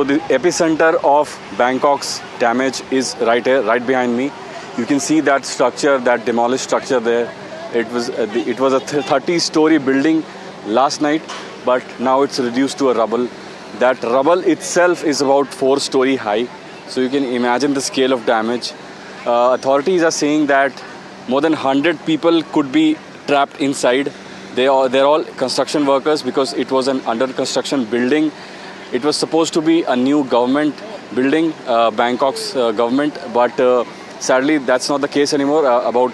So the epicenter of Bangkok's damage is right here, right behind me. You can see that structure, that demolished structure there. It was a 30-story building last night, but now it's reduced to a rubble. That rubble itself is about 4-story high, so you can imagine the scale of damage. Authorities are saying that more than 100 people could be trapped inside. They're all construction workers because it was an under construction building. It was supposed to be a new government building, Bangkok's government, but sadly that's not the case anymore. About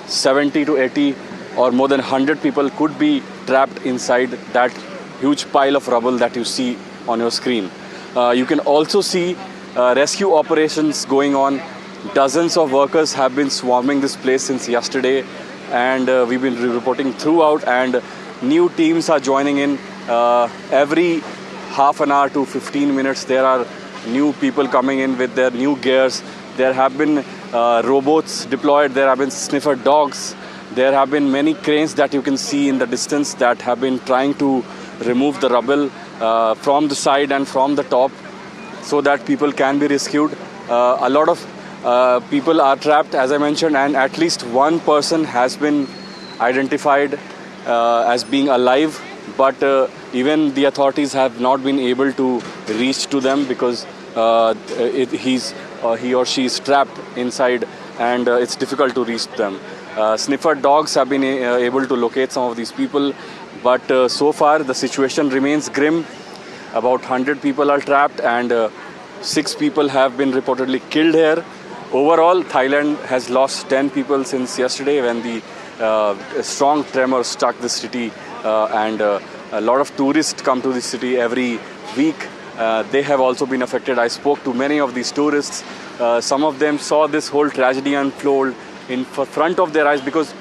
70 to 80 or more than 100 people could be trapped inside that huge pile of rubble that you see on your screen. You can also see rescue operations going on. Dozens of workers have been swarming this place since yesterday, and we've been reporting throughout, and new teams are joining in every half an hour to 15 minutes. There are new people coming in with their new gears. There have been robots deployed. There have been sniffer dogs. There have been many cranes that you can see in the distance that have been trying to remove the rubble from the side and from the top so that people can be rescued. A lot of people are trapped, as I mentioned, and at least one person has been identified as being alive, but even the authorities have not been able to reach to them because he or she is trapped inside, and it's difficult to reach them. Sniffer dogs have been able to locate some of these people, but so far the situation remains grim. About 100 people are trapped, and 6 people have been reportedly killed here. Overall, Thailand has lost 10 people since yesterday when the strong tremor struck the city, and a lot of tourists come to the city every week. They have also been affected. I spoke to many of these tourists. Some of them saw this whole tragedy unfold in front of their eyes, because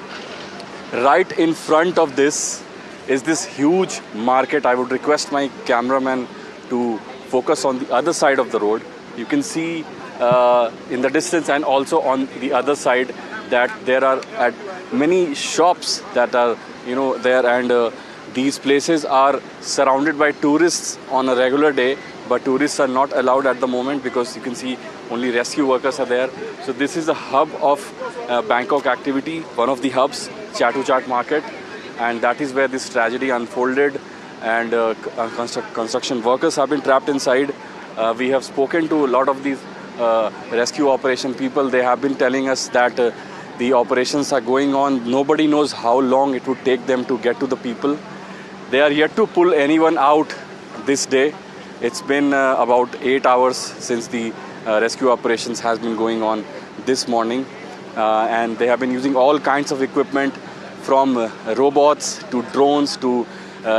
right in front of this is this huge market. I would request my cameraman to focus on the other side of the road. You can see in the distance and also on the other side that there are many shops that are there, and these places are surrounded by tourists on a regular day, but tourists are not allowed at the moment because you can see only rescue workers are there. So this is the hub of Bangkok activity, one of the hubs, Chatuchak Market, and that is where this tragedy unfolded, and construction workers have been trapped inside. We have spoken to a lot of these rescue operation people. They have been telling us that the operations are going on. Nobody knows how long it would take them to get to the people. They are yet to pull anyone out this day. It's been about 8 hours since the rescue operations has been going on this morning, and they have been using all kinds of equipment, from robots to drones to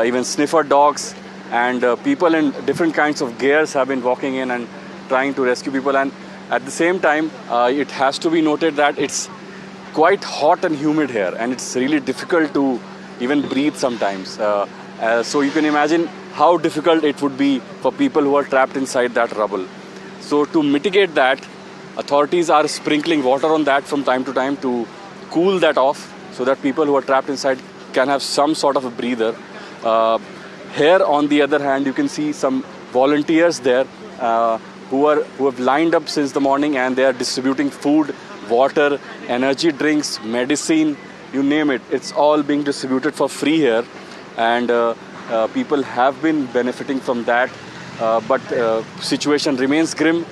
even sniffer dogs, and people in different kinds of gears have been walking in and trying to rescue people. And at the same time, it has to be noted that it's quite hot and humid here, and it's really difficult to even breathe sometimes. So you can imagine how difficult it would be for people who are trapped inside that rubble. So to mitigate that, authorities are sprinkling water on that from time to time to cool that off, so that people who are trapped inside can have some sort of a breather. Here on the other hand, you can see some volunteers there who have lined up since the morning, and they are distributing food, water, energy drinks, medicine, you name it. It's all being distributed for free here, and people have been benefiting from that. But situation remains grim.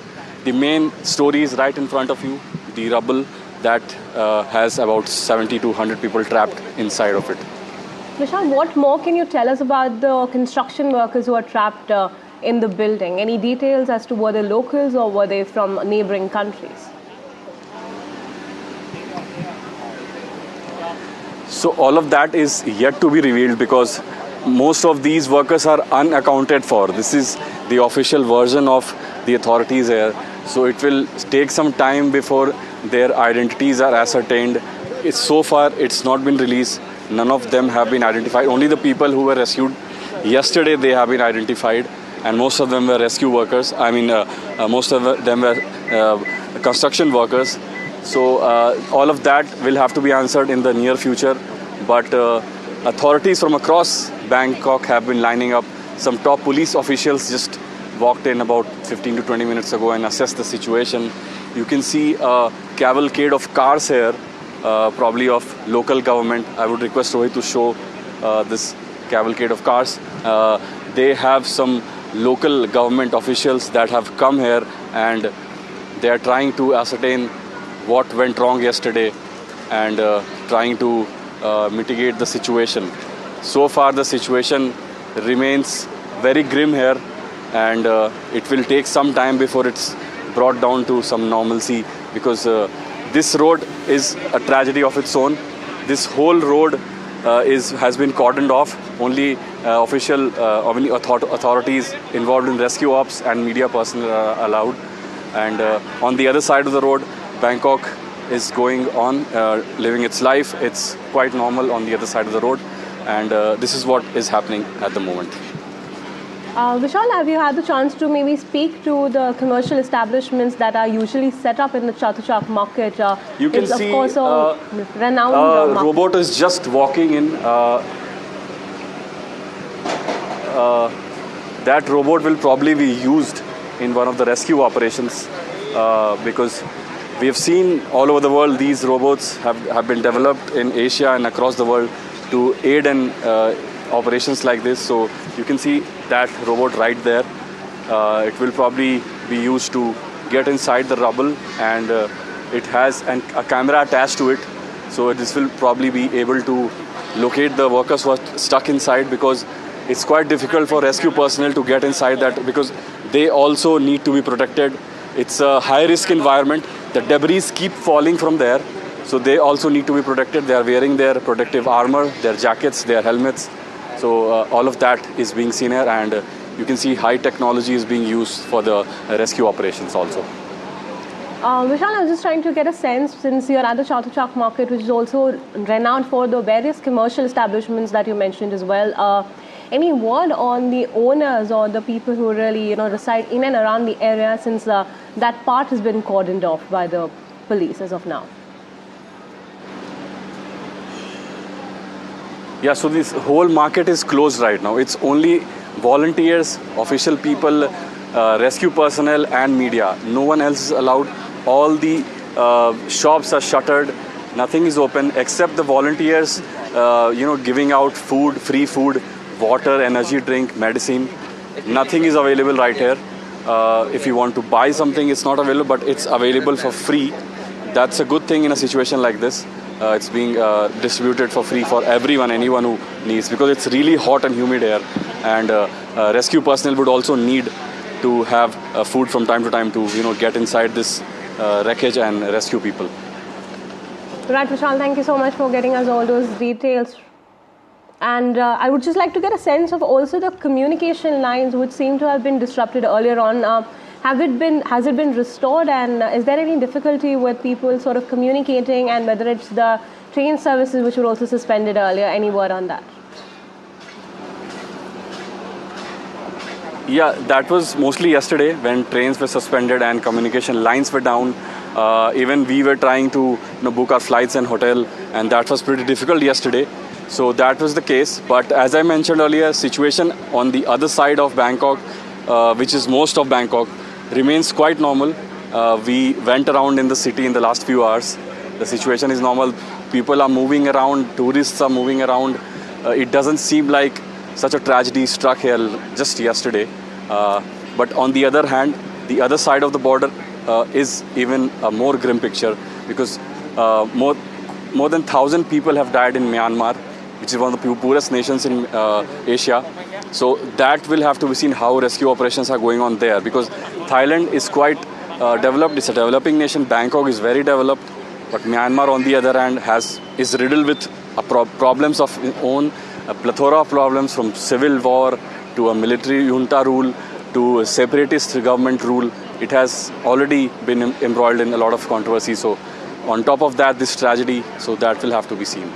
The main story is right in front of you, the rubble that has about 70 to 100 people trapped inside of it. Nishant, what more can you tell us about the construction workers who are trapped in the building? Any details as to were they locals or were they from neighboring countries? So all of that is yet to be revealed, because most of these workers are unaccounted for. This is the official version of the authorities here. So it will take some time before their identities are ascertained. So far, it's not been released. None of them have been identified. Only the people who were rescued yesterday, they have been identified, and most of them were rescue workers. I mean, most of them were construction workers. So all of that will have to be answered in the near future. But authorities from across Bangkok have been lining up. Some top police officials just walked in about 15 to 20 minutes ago and assessed the situation. You can see a cavalcade of cars here, probably of local government. I would request Rohit to show this cavalcade of cars. They have some local government officials that have come here, and they are trying to ascertain what went wrong yesterday and trying to mitigate the situation. So far the situation remains very grim here, and it will take some time before it's brought down to some normalcy, because this road is a tragedy of its own. This whole road has been cordoned off. Only only authorities involved in rescue ops and media personnel are allowed. And on the other side of the road, Bangkok is going on, living its life. It's quite normal on the other side of the road, and this is what is happening at the moment. Vishal, have you had the chance to maybe speak to the commercial establishments that are usually set up in the Chatuchak market? You can it's see of course a renowned market. robot is just walking in. That robot will probably be used in one of the rescue operations, because we have seen all over the world these robots have been developed in Asia and across the world to aid in operations like this. So you can see that robot right there. It will probably be used to get inside the rubble, and it has a camera attached to it. So this will probably be able to locate the workers who are stuck inside, because it's quite difficult for rescue personnel to get inside that, because they also need to be protected. It's a high risk environment. The debris keep falling from there, so they also need to be protected. They are wearing their protective armor, their jackets, their helmets. So all of that is being seen here, and you can see high technology is being used for the rescue operations also. Vishal, I was just trying to get a sense, since you're at the Chatuchak market, which is also renowned for the various commercial establishments that you mentioned as well. Any word on the owners or the people who really, reside in and around the area, since that part has been cordoned off by the police as of now? Yeah, so this whole market is closed right now. It's only volunteers, official people, rescue personnel and media. No one else is allowed. All the shops are shuttered. Nothing is open except the volunteers, giving out food, free food, water, energy drink, medicine. Nothing is available right here. If you want to buy something, it's not available, but it's available for free. That's a good thing in a situation like this. It's being distributed for free for everyone, anyone who needs, because it's really hot and humid here, and rescue personnel would also need to have food from time to time to get inside this wreckage and rescue people. Right, Vishal, thank you so much for getting us all those details. And I would just like to get a sense of also the communication lines which seem to have been disrupted earlier on. Has it been restored, and is there any difficulty with people sort of communicating, and whether it's the train services which were also suspended earlier? Any word on that? Yeah, that was mostly yesterday when trains were suspended and communication lines were down. Even we were trying to book our flights and hotel, and that was pretty difficult yesterday. So that was the case. But as I mentioned earlier, situation on the other side of Bangkok, which is most of Bangkok, remains quite normal. We went around in the city in the last few hours. The situation is normal. People are moving around, tourists are moving around. It doesn't seem like such a tragedy struck here just yesterday. But on the other hand, the other side of the border is even a more grim picture, because more than 1,000 people have died in Myanmar, which is one of the poorest nations in Asia. So that will have to be seen how rescue operations are going on there, because Thailand is quite developed. It's a developing nation. Bangkok is very developed, but Myanmar on the other hand is riddled with problems of its own, a plethora of problems, from civil war to a military junta rule to a separatist government rule. It has already been embroiled in a lot of controversy. So on top of that, this tragedy, so that will have to be seen.